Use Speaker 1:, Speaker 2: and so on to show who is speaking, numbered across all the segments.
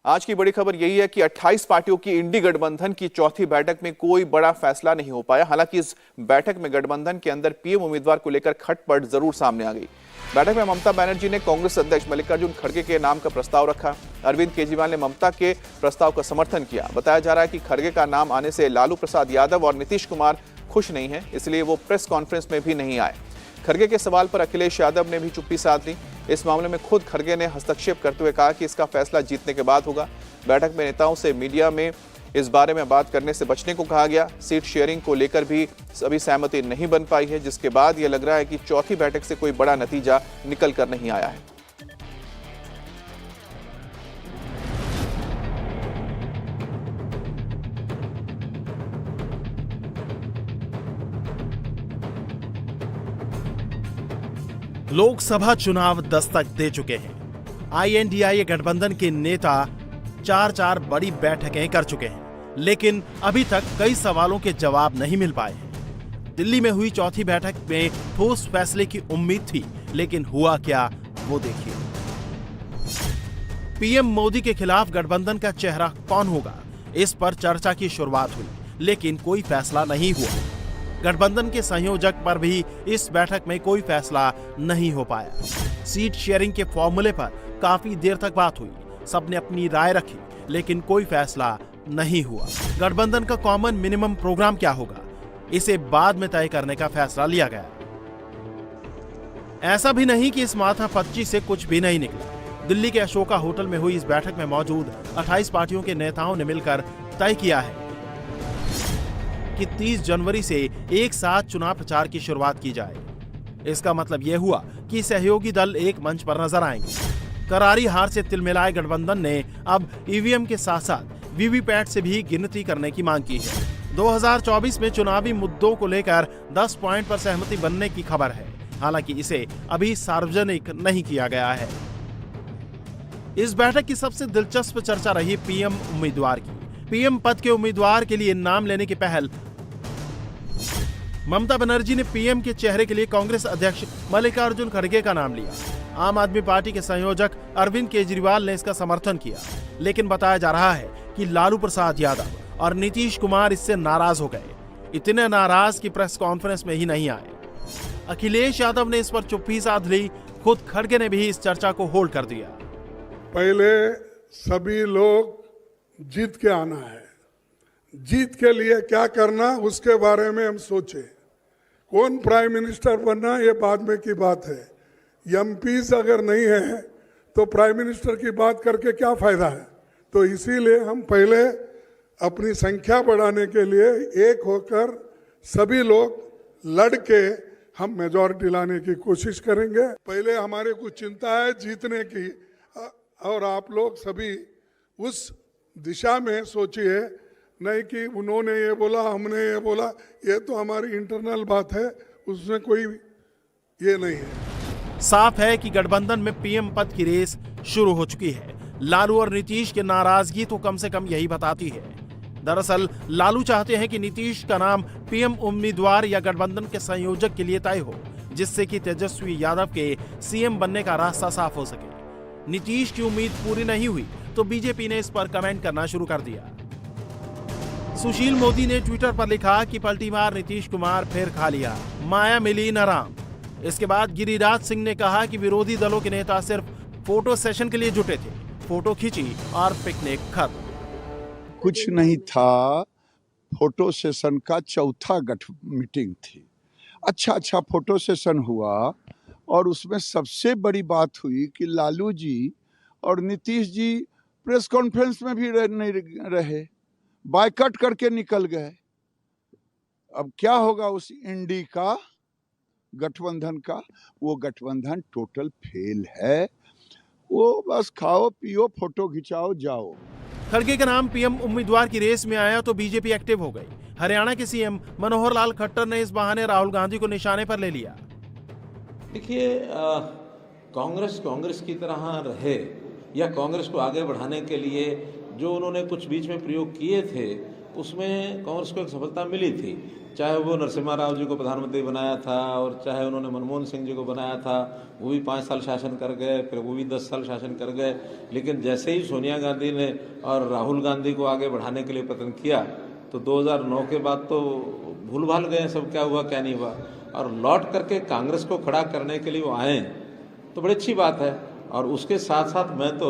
Speaker 1: आज की बड़ी खबर यही है कि 28 पार्टियों की इंडी गठबंधन की चौथी बैठक में कोई बड़ा फैसला नहीं हो पाया। हालांकि इस बैठक में गठबंधन के अंदर पीएम उम्मीदवार को लेकर खटपट जरूर सामने आ गई। बैठक में ममता बनर्जी ने कांग्रेस अध्यक्ष मल्लिकार्जुन खड़गे के नाम का प्रस्ताव रखा। अरविंद केजरीवाल ने ममता के प्रस्ताव का समर्थन किया। बताया जा रहा है कि खड़गे का नाम आने से लालू प्रसाद यादव और नीतीश कुमार खुश नहीं है, इसलिए वो प्रेस कॉन्फ्रेंस में भी नहीं आए। खड़गे के सवाल पर अखिलेश यादव ने भी चुप्पी साध ली। इस मामले में खुद खड़गे ने हस्तक्षेप करते हुए कहा कि इसका फैसला जीतने के बाद होगा। बैठक में नेताओं से मीडिया में इस बारे में बात करने से बचने को कहा गया। सीट शेयरिंग को लेकर भी अभी सहमति नहीं बन पाई है, जिसके बाद यह लग रहा है कि चौथी बैठक से कोई बड़ा नतीजा निकल कर नहीं आया है।
Speaker 2: लोकसभा चुनाव दस्तक दे चुके हैं। आईएनडीआई गठबंधन के नेता चार बड़ी बैठकें कर चुके हैं, लेकिन अभी तक कई सवालों के जवाब नहीं मिल पाए हैं। दिल्ली में हुई चौथी बैठक में ठोस फैसले की उम्मीद थी, लेकिन हुआ क्या वो देखिए। पीएम मोदी के खिलाफ गठबंधन का चेहरा कौन होगा, इस पर चर्चा की शुरुआत हुई, लेकिन कोई फैसला नहीं हुआ। गठबंधन के संयोजक पर भी इस बैठक में कोई फैसला नहीं हो पाया। सीट शेयरिंग के फॉर्मूले पर काफी देर तक बात हुई, सबने अपनी राय रखी, लेकिन कोई फैसला नहीं हुआ। गठबंधन का कॉमन मिनिमम प्रोग्राम क्या होगा, इसे बाद में तय करने का फैसला लिया गया। ऐसा भी नहीं कि इस माथापच्ची से कुछ भी नहीं निकला। दिल्ली के अशोका होटल में हुई इस बैठक में मौजूद 28 पार्टियों के नेताओं ने मिलकर तय किया है कि 30 जनवरी से एक साथ चुनाव प्रचार की शुरुआत की जाए। इसका मतलब यह हुआ कि सहयोगी दल एक मंच पर नजर आएंगे। करारी हार से तिलमिलाए गठबंधन ने अब ईवीएम के साथ साथ वीवीपैट से भी गिनती करने की मांग की है। 2024 में चुनावी मुद्दों को लेकर 10 पॉइंट पर सहमति बनने की खबर है, हालांकि इसे अभी सार्वजनिक नहीं किया गया है। इस बैठक की सबसे दिलचस्प चर्चा रही पीएम उम्मीदवार की। पीएम पद के उम्मीदवार के लिए नाम लेने की पहल ममता बनर्जी ने पीएम के चेहरे के लिए कांग्रेस अध्यक्ष मल्लिकार्जुन खड़गे का नाम लिया। आम आदमी पार्टी के संयोजक अरविंद केजरीवाल ने इसका समर्थन किया, लेकिन बताया जा रहा है कि लालू प्रसाद यादव और नीतीश कुमार इससे नाराज हो गए। इतने नाराज कि प्रेस कॉन्फ्रेंस में ही नहीं आए। अखिलेश यादव ने इस पर चुप्पी साध ली। खुद खड़गे ने भी इस चर्चा को होल्ड कर दिया।
Speaker 3: पहले सभी लोग जीत के आना है, जीत के लिए क्या करना उसके बारे में हम सोचे। कौन प्राइम मिनिस्टर बनना ये बाद में की बात है। एमपीज अगर नहीं है तो प्राइम मिनिस्टर की बात करके क्या फायदा है। तो इसीलिए हम पहले अपनी संख्या बढ़ाने के लिए एक होकर सभी लोग लड़ के हम मेजॉरिटी लाने की कोशिश करेंगे। पहले हमारे को चिंता है जीतने की, और आप लोग सभी उस दिशा में सोचिए, नहीं कि उन्होंने ये बोला हमने ये बोला। ये तो हमारी इंटरनल बात है, उसमें कोई ये नहीं है।
Speaker 2: साफ है कि गठबंधन में पीएम पद की रेस शुरू हो चुकी है। लालू और नीतीश की नाराजगी तो कम से कम यही बताती है। दरअसल लालू चाहते हैं कि नीतीश का नाम पीएम उम्मीदवार या गठबंधन के संयोजक के लिए तय हो, जिससे कि तेजस्वी यादव के सीएम बनने का रास्ता साफ हो सके। नीतीश की उम्मीद पूरी नहीं हुई तो बीजेपी ने इस पर कमेंट करना शुरू कर दिया। सुशील मोदी ने ट्विटर पर लिखा कि पलटी मार नीतीश कुमार फिर खा लिया, माया मिली न राम। इसके बाद गिरिराज सिंह ने कहा कि विरोधी दलों के नेता सिर्फ फोटो सेशन के लिए जुटे थे, फोटो खींची और पिकनिक खत्म।
Speaker 4: कुछ नहीं था, फोटो सेशन का चौथा मीटिंग थी। अच्छा फोटो सेशन हुआ और उसमें सबसे बड़ी बात हुई कि लालू जी और नीतीश जी प्रेस कॉन्फ्रेंस में भी नहीं रहे, बायकॉट करके निकल गए। अब क्या होगा उस इंडी का, गठबंधन का? वो गठबंधन टोटल फेल है। वो बस खाओ पियो फोटो खिंचाओ जाओ।
Speaker 2: खड़गे का नाम पीएम उम्मीदवार की रेस में आया तो बीजेपी एक्टिव हो गई। हरियाणा के सीएम मनोहर लाल खट्टर ने इस बहाने राहुल गांधी को निशाने पर ले लिया।
Speaker 5: देखिए, कांग्रेस की तरह रहे या कांग्रेस को आगे बढ़ाने के लिए जो उन्होंने कुछ बीच में प्रयोग किए थे, उसमें कांग्रेस को एक सफलता मिली थी। चाहे वो नरसिम्हा राव जी को प्रधानमंत्री बनाया था और चाहे उन्होंने मनमोहन सिंह जी को बनाया था, वो भी 5 साल शासन कर गए, फिर वो भी 10 साल शासन कर गए। लेकिन जैसे ही सोनिया गांधी ने और राहुल गांधी को आगे बढ़ाने के लिए प्रयत्न किया तो 2009 के बाद तो भूल भाल गए सब, क्या हुआ क्या नहीं हुआ। और लौट करके कांग्रेस को खड़ा करने के लिए वो आए तो बड़ी अच्छी बात है। और उसके साथ साथ मैं तो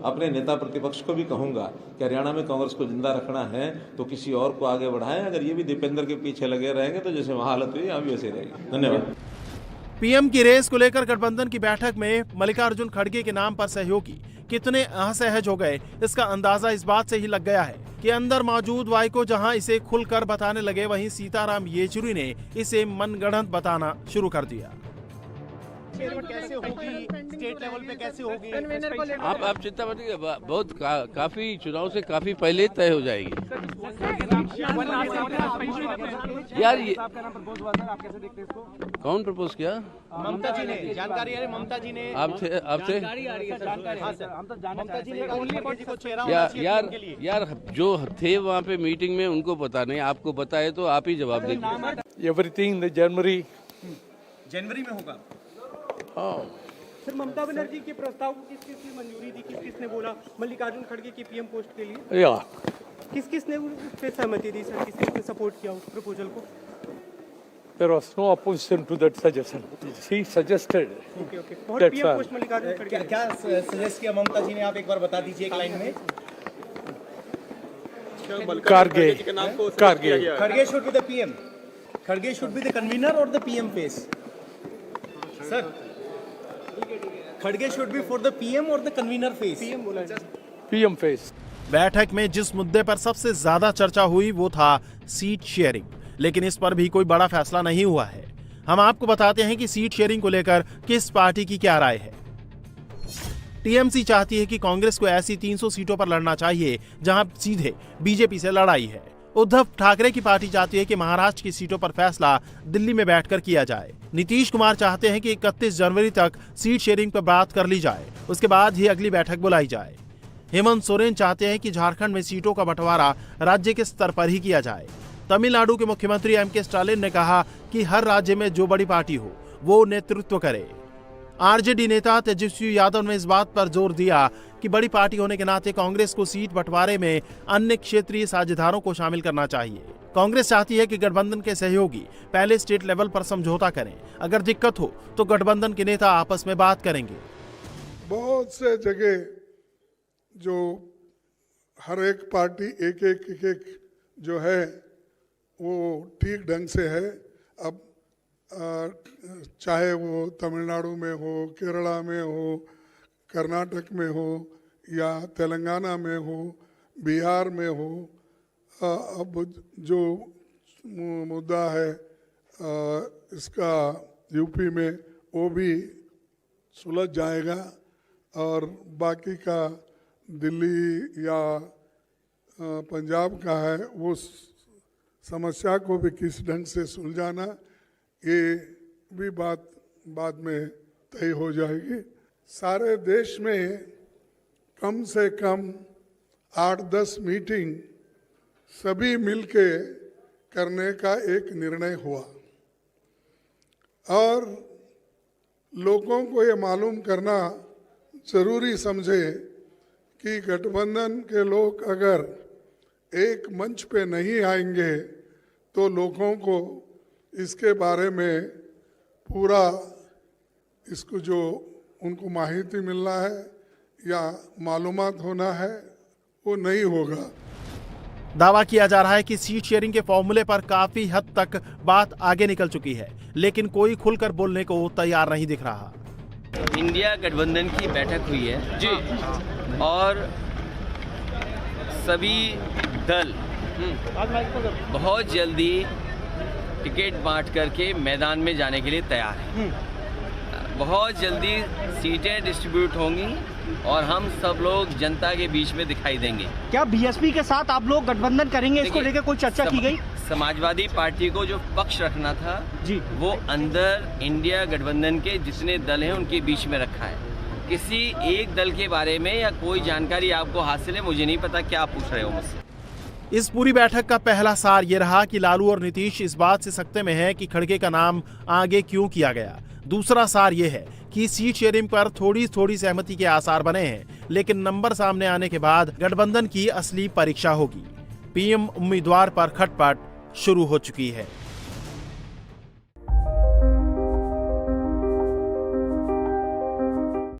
Speaker 5: अपने नेता प्रतिपक्ष को भी कहूंगा कि हरियाणा में कांग्रेस को जिंदा रखना है तो किसी और को आगे बढ़ाएं। अगर ये भी दीपेंद्र के पीछे लगे रहेंगे तो जैसे वहां हालत हुई यहाँ भी वैसे रहेगी। धन्यवाद।
Speaker 2: पीएम की रेस को लेकर गठबंधन की बैठक में मल्लिकार्जुन खड़गे के नाम पर सहयोगी कितने असहज हो गए, इसका अंदाजा इस बात से ही लग गया है कि अंदर मौजूद वाई को जहां इसे खुलकर बताने लगे, वहीं सीताराम येचुरी ने इसे मनगढ़ंत बताना शुरू कर दिया।
Speaker 6: कैसे होगी, स्टेट लेवल पे कैसे होगी?
Speaker 7: आप चिंता मत कीजिए, बहुत काफी चुनाव से काफी पहले तय हो जाएगी। यार ये कौन प्रपोज किया?
Speaker 6: ममता जी ने जानकारी है, ममता जी ने
Speaker 7: आपसे यार जो थे वहाँ पे मीटिंग में उनको पता नहीं, आपको पता है तो आप ही जवाब दीजिए।
Speaker 8: एवरीथिंग जनवरी
Speaker 6: में होगा।
Speaker 9: सर, ममता बनर्जी के प्रस्ताव को किस किस ने मंजूरी दी, किस किस ने बोला मल्लिकार्जुन खड़गे की पीएम पोस्ट के लिए?
Speaker 8: या
Speaker 9: किस किस ने उस पे सहमति दी सर, किस किस ने सपोर्ट किया उस प्रपोजल को?
Speaker 8: There was no opposition to that suggestion, she suggested.
Speaker 9: Okay और पीएम पोस्ट मल्लिकार्जुन खड़गे
Speaker 6: क्या सजेस्ट किया ममता जी ने, आप एक बार बता दीजिए एक लाइन में। खड़गे शुड बी द पीएम, खड़गे शुड बी द कन्वीनर और द पीएम फेस। सर, खड़गे should be for the PM और द कन्वीनर फेस। पीएम बोला है।
Speaker 8: PM face.
Speaker 2: बैठक में जिस मुद्दे पर सबसे ज्यादा चर्चा हुई वो था सीट शेयरिंग, लेकिन इस पर भी कोई बड़ा फैसला नहीं हुआ है। हम आपको बताते हैं कि सीट शेयरिंग को लेकर किस पार्टी की क्या राय है। टीएमसी चाहती है कि कांग्रेस को ऐसी 300 सीटों पर लड़ना चाहिए जहां सीधे बीजेपी से लड़ाई है। उद्धव ठाकरे की पार्टी चाहती है कि महाराष्ट्र की सीटों पर फैसला दिल्ली में बैठकर किया जाए। नीतीश कुमार चाहते हैं कि 31 जनवरी तक सीट शेयरिंग पर बात कर ली जाए, उसके बाद ही अगली बैठक बुलाई जाए। हेमंत सोरेन चाहते हैं कि झारखंड में सीटों का बंटवारा राज्य के स्तर पर ही किया जाए। तमिलनाडु के मुख्यमंत्री एम.के. स्टालिन ने कहा कि हर राज्य में जो बड़ी पार्टी हो वो नेतृत्व करे। आरजेडी नेता तेजस्वी यादव ने इस बात पर जोर दिया कि बड़ी पार्टी होने के नाते कांग्रेस को सीट बंटवारे में अन्य क्षेत्रीय साझेदारों को शामिल करना चाहिए। कांग्रेस चाहती है कि गठबंधन के सहयोगी पहले स्टेट लेवल पर समझौता करें, अगर दिक्कत हो तो गठबंधन के नेता आपस में बात करेंगे।
Speaker 3: बहुत से जगह जो हर एक पार्टी एक जो है वो ठीक ढंग से है। अब चाहे वो तमिलनाडु में हो, केरला में हो, कर्नाटक में हो या तेलंगाना में हो, बिहार में हो, अब जो मुद्दा है इसका यूपी में वो भी सुलझ जाएगा और बाकी का दिल्ली या पंजाब का है वो समस्या को भी किस ढंग से सुलझाना, ये भी बात बाद में तय हो जाएगी। सारे देश में कम से कम 8-10 मीटिंग सभी मिलके करने का एक निर्णय हुआ और लोगों को ये मालूम करना जरूरी समझे कि गठबंधन के लोग अगर एक मंच पे नहीं आएंगे तो लोगों को इसके बारे में पूरा इसको जो उनको माहिती मिलना है या मालूमात होना है वो नहीं होगा।
Speaker 2: दावा किया जा रहा है कि सीट शेयरिंग के फॉर्मूले पर काफी हद तक बात आगे निकल चुकी है, लेकिन कोई खुलकर बोलने को तैयार नहीं दिख रहा।
Speaker 10: इंडिया गठबंधन की बैठक हुई है जी और सभी दल बहुत जल्दी टिकट बांट करके मैदान में जाने के लिए तैयार हैं। बहुत जल्दी सीटें डिस्ट्रीब्यूट होंगी और हम सब लोग जनता के बीच में दिखाई देंगे।
Speaker 9: क्या बीएसपी के साथ आप लोग गठबंधन करेंगे, इसको लेकर कोई चर्चा की गई?
Speaker 10: समाजवादी पार्टी को जो पक्ष रखना था जी वो अंदर इंडिया गठबंधन के जितने दल हैं उनके बीच में रखा है। किसी एक दल के बारे में या कोई जानकारी आपको हासिल है, मुझे नहीं पता क्या आप पूछ रहे हो मुझसे।
Speaker 2: इस पूरी बैठक का पहला सार ये रहा कि लालू और नीतीश इस बात से सकते में है कि खड़गे का नाम आगे क्यों किया गया। दूसरा सार ये है कि सीट शेयरिंग पर थोड़ी थोड़ी सहमति के आसार बने हैं, लेकिन नंबर सामने आने के बाद गठबंधन की असली परीक्षा होगी। पीएम उम्मीदवार पर खटपट शुरू हो चुकी है।